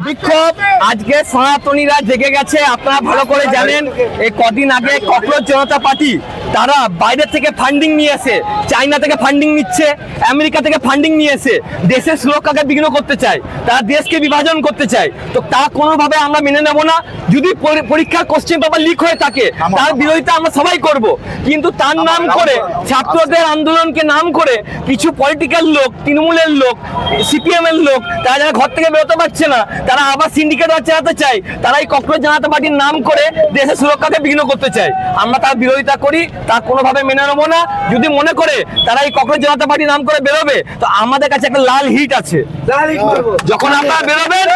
বিক্ষোভ আজকে সনাতনীরা জেগে গেছে। আপনারা ভালো করে জানেন, এই কদিন আগে ককরোচ জনতা পার্টি তারা বাইরে থেকে ফান্ডিং নিয়ে এসে, চায়না থেকে ফান্ডিং নিচ্ছে, আমেরিকা থেকে ফান্ডিং নিয়ে এসে দেশের সুরক্ষাকে বিঘ্ন করতে চায়, তারা দেশকে বিভাজন করতে চায়। তো তা কোনোভাবে আমরা মেনে নেব না। যদি পরীক্ষার কোশ্চেন পেপার লিক হয়ে থাকে তার বিরোধিতা আমরা সবাই করব, কিন্তু তার নাম করে ছাত্রদের আন্দোলনকে নাম করে কিছু পলিটিক্যাল লোক, তৃণমূলের লোক, সিপিএম এর লোক, তারা যারা ঘর থেকে বেরোতে পারছে না, তারা আবার সিন্ডিকেট চালাতে চায়, তারা এই ককরোচ জনতা পার্টির নাম করে দেশের সুরক্ষাকে বিঘ্ন করতে চায়। আমরা তার বিরোধিতা করি, তা কোনোভাবে মেনে নেবো না। যদি মনে করে তারা এই ককরোচ জনতা পার্টির নাম করে বেরোবে, তো আমাদের কাছে একটা লাল হিট আছে, যখন আপনারা বেরোবেন